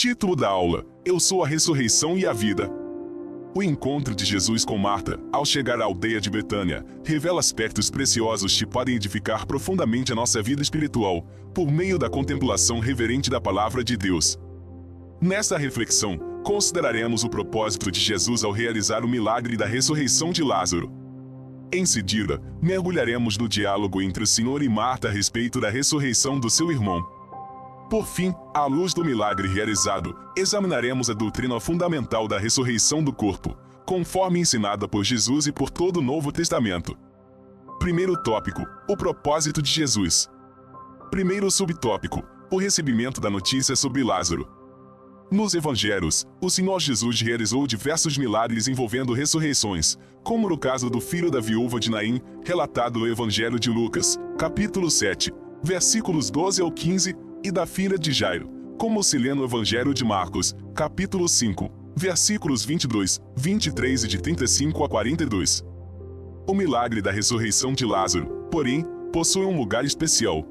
Título da aula: Eu sou a ressurreição e a vida. O encontro de Jesus com Marta, ao chegar à aldeia de Betânia, revela aspectos preciosos que podem edificar profundamente a nossa vida espiritual, por meio da contemplação reverente da palavra de Deus. Nesta reflexão, consideraremos o propósito de Jesus ao realizar o milagre da ressurreição de Lázaro. Em seguida, mergulharemos no diálogo entre o Senhor e Marta a respeito da ressurreição do seu irmão. Por fim, à luz do milagre realizado, examinaremos a doutrina fundamental da ressurreição do corpo, conforme ensinada por Jesus e por todo o Novo Testamento. Primeiro tópico: o propósito de Jesus. Primeiro subtópico: o recebimento da notícia sobre Lázaro. Nos evangelhos, o Senhor Jesus realizou diversos milagres envolvendo ressurreições, como no caso do filho da viúva de Naim, relatado no Evangelho de Lucas, capítulo 7, versículos 12 ao 15, e da filha de Jairo, como se lê no Evangelho de Marcos, capítulo 5, versículos 22, 23 e de 35 a 42. O milagre da ressurreição de Lázaro, porém, possui um lugar especial.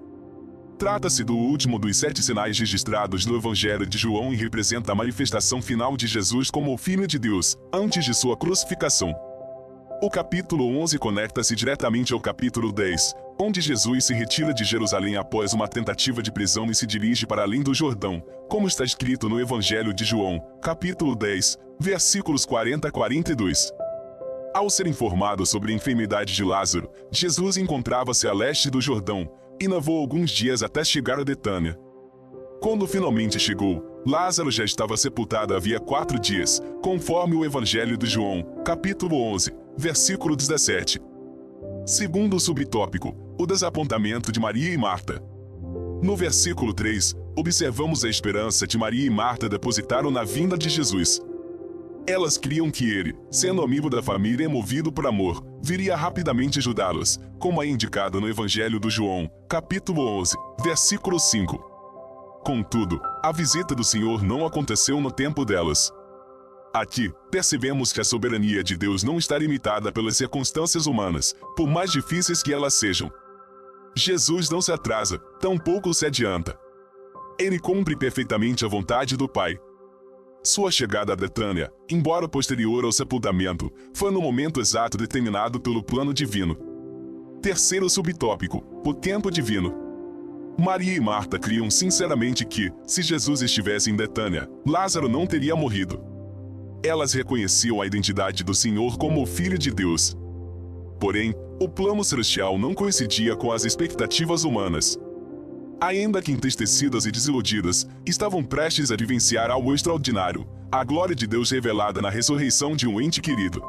Trata-se do último dos 7 sinais registrados no Evangelho de João e representa a manifestação final de Jesus como o Filho de Deus, antes de sua crucificação. O capítulo 11 conecta-se diretamente ao capítulo 10, onde Jesus se retira de Jerusalém após uma tentativa de prisão e se dirige para além do Jordão, como está escrito no Evangelho de João, capítulo 10, versículos 40 a 42. Ao ser informado sobre a enfermidade de Lázaro, Jesus encontrava-se a leste do Jordão, e levou alguns dias até chegar a Betânia. Quando finalmente chegou, Lázaro já estava sepultado havia 4 dias, conforme o Evangelho de João, capítulo 11, versículo 17. Segundo subtópico: o desapontamento de Maria e Marta. No versículo 3, observamos a esperança que Maria e Marta depositaram na vinda de Jesus. Elas criam que ele, sendo amigo da família e movido por amor, viria rapidamente ajudá-los, como é indicado no Evangelho do João, capítulo 11, versículo 5. Contudo, a visita do Senhor não aconteceu no tempo delas. Aqui, percebemos que a soberania de Deus não está limitada pelas circunstâncias humanas, por mais difíceis que elas sejam. Jesus não se atrasa, tampouco se adianta. Ele cumpre perfeitamente a vontade do Pai. Sua chegada a Betânia, embora posterior ao sepultamento, foi no momento exato determinado pelo plano divino. Terceiro subtópico: o tempo divino. Maria e Marta criam sinceramente que, se Jesus estivesse em Betânia, Lázaro não teria morrido. Elas reconheciam a identidade do Senhor como o Filho de Deus. Porém, o plano celestial não coincidia com as expectativas humanas. Ainda que entristecidas e desiludidas, estavam prestes a vivenciar algo extraordinário, a glória de Deus revelada na ressurreição de um ente querido.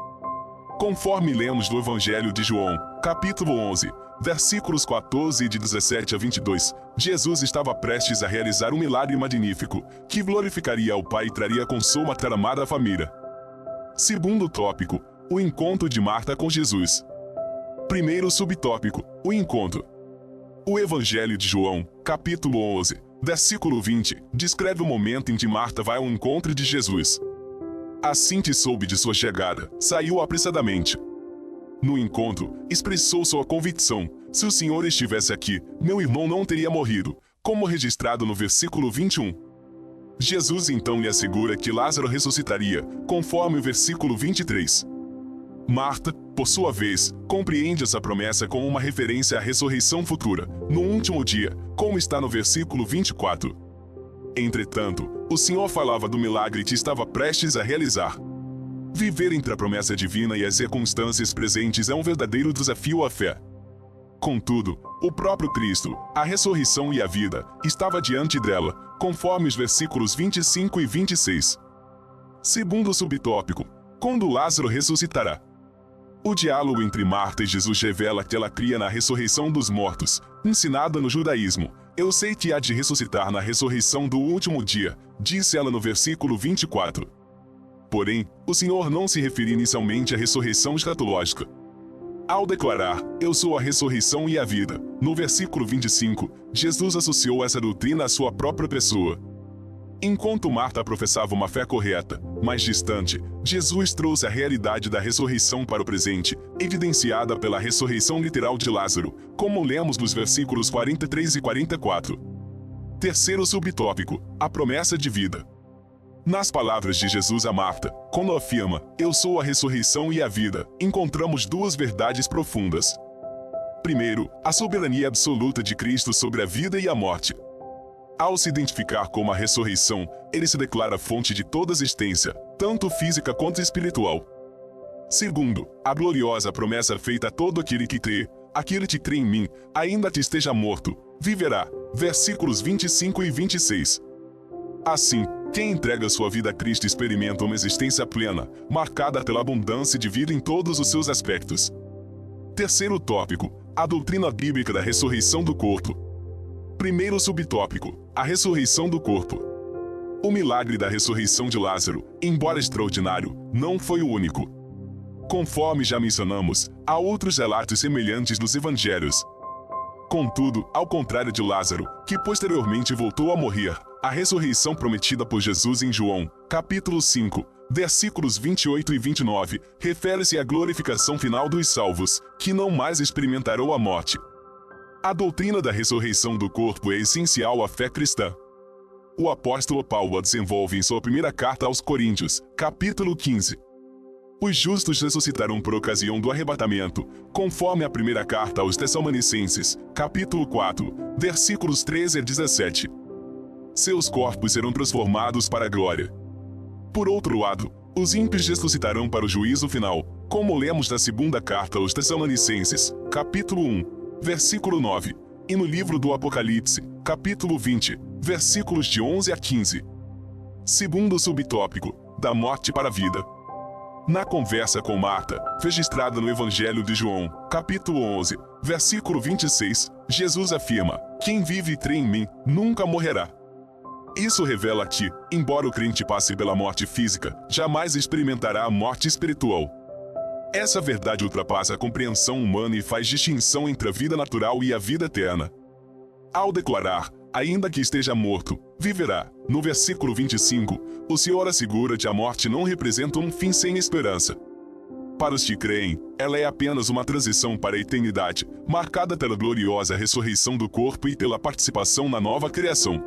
Conforme lemos no Evangelho de João, capítulo 11, versículos 14 e de 17 a 22, Jesus estava prestes a realizar um milagre magnífico, que glorificaria ao Pai e traria consolo à tão amada família. Segundo tópico: o encontro de Marta com Jesus. Primeiro subtópico: o encontro. O Evangelho de João, capítulo 11, versículo 20, descreve o momento em que Marta vai ao encontro de Jesus. Assim que soube de sua chegada, saiu apressadamente. No encontro, expressou sua convicção: se o Senhor estivesse aqui, meu irmão não teria morrido, como registrado no versículo 21. Jesus então lhe assegura que Lázaro ressuscitaria, conforme o versículo 23. Marta, por sua vez, compreende essa promessa como uma referência à ressurreição futura, no último dia, como está no versículo 24. Entretanto, o Senhor falava do milagre que estava prestes a realizar. Viver entre a promessa divina e as circunstâncias presentes é um verdadeiro desafio à fé. Contudo, o próprio Cristo, a ressurreição e a vida, estava diante dela, conforme os versículos 25 e 26. Segundo subtópico: quando Lázaro ressuscitará. O diálogo entre Marta e Jesus revela que ela cria na ressurreição dos mortos, ensinada no judaísmo. Eu sei que há de ressuscitar na ressurreição do último dia, disse ela no versículo 24. Porém, o Senhor não se refere inicialmente à ressurreição escatológica. Ao declarar: eu sou a ressurreição e a vida, no versículo 25, Jesus associou essa doutrina à sua própria pessoa. Enquanto Marta professava uma fé correta, mais distante, Jesus trouxe a realidade da ressurreição para o presente, evidenciada pela ressurreição literal de Lázaro, como lemos nos versículos 43 e 44. Terceiro subtópico: a promessa de vida. Nas palavras de Jesus a Marta, quando afirma, "Eu sou a ressurreição e a vida", encontramos duas verdades profundas. Primeiro, a soberania absoluta de Cristo sobre a vida e a morte. Ao se identificar como a ressurreição, ele se declara fonte de toda existência, tanto física quanto espiritual. Segundo, a gloriosa promessa feita a todo aquele que crê, "Aquele que crê em mim, ainda que esteja morto, viverá", versículos 25 e 26. Assim, quem entrega sua vida a Cristo experimenta uma existência plena, marcada pela abundância de vida em todos os seus aspectos. Terceiro tópico, a doutrina bíblica da ressurreição do corpo. Primeiro subtópico, a ressurreição do corpo. O milagre da ressurreição de Lázaro, embora extraordinário, não foi o único. Conforme já mencionamos, há outros relatos semelhantes nos evangelhos. Contudo, ao contrário de Lázaro, que posteriormente voltou a morrer, a ressurreição prometida por Jesus em João, capítulo 5, versículos 28 e 29, refere-se à glorificação final dos salvos, que não mais experimentarão a morte. A doutrina da ressurreição do corpo é essencial à fé cristã. O apóstolo Paulo a desenvolve em sua primeira carta aos Coríntios, capítulo 15. Os justos ressuscitarão por ocasião do arrebatamento, conforme a primeira carta aos Tessalonicenses, capítulo 4, versículos 13 a 17. Seus corpos serão transformados para a glória. Por outro lado, os ímpios ressuscitarão para o juízo final, como lemos na segunda carta aos Tessalonicenses, capítulo 1, versículo 9, e no livro do Apocalipse, capítulo 20, versículos de 11 a 15. Segundo subtópico, da morte para a vida. Na conversa com Marta, registrada no Evangelho de João, capítulo 11, versículo 26, Jesus afirma, "Quem vive e crê em mim, nunca morrerá." Isso revela que, embora o crente passe pela morte física, jamais experimentará a morte espiritual. Essa verdade ultrapassa a compreensão humana e faz distinção entre a vida natural e a vida eterna. Ao declarar, "Ainda que esteja morto, viverá", no versículo 25, o Senhor assegura que a morte não representa um fim sem esperança. Para os que creem, ela é apenas uma transição para a eternidade, marcada pela gloriosa ressurreição do corpo e pela participação na nova criação.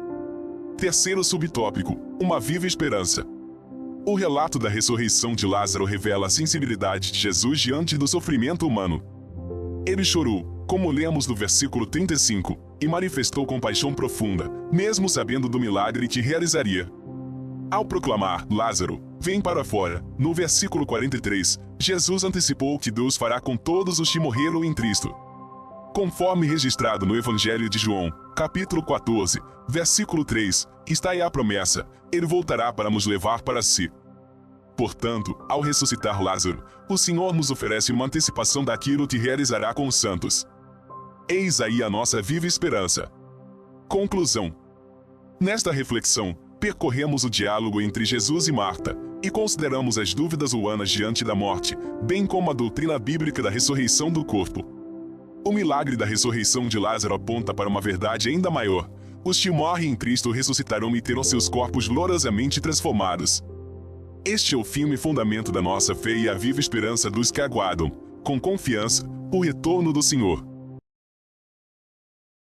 Terceiro subtópico, uma viva esperança. O relato da ressurreição de Lázaro revela a sensibilidade de Jesus diante do sofrimento humano. Ele chorou, como lemos no versículo 35, e manifestou compaixão profunda, mesmo sabendo do milagre que realizaria. Ao proclamar, "Lázaro, vem para fora", no versículo 43, Jesus antecipou o que Deus fará com todos os que morreram em Cristo. Conforme registrado no Evangelho de João, capítulo 14, versículo 3, está aí a promessa, ele voltará para nos levar para si. Portanto, ao ressuscitar Lázaro, o Senhor nos oferece uma antecipação daquilo que realizará com os santos. Eis aí a nossa viva esperança. Conclusão. Nesta reflexão, percorremos o diálogo entre Jesus e Marta, e consideramos as dúvidas humanas diante da morte, bem como a doutrina bíblica da ressurreição do corpo. O milagre da ressurreição de Lázaro aponta para uma verdade ainda maior. Os que morrem em Cristo ressuscitarão e terão seus corpos gloriosamente transformados. Este é o firme fundamento da nossa fé e a viva esperança dos que aguardam, com confiança, o retorno do Senhor.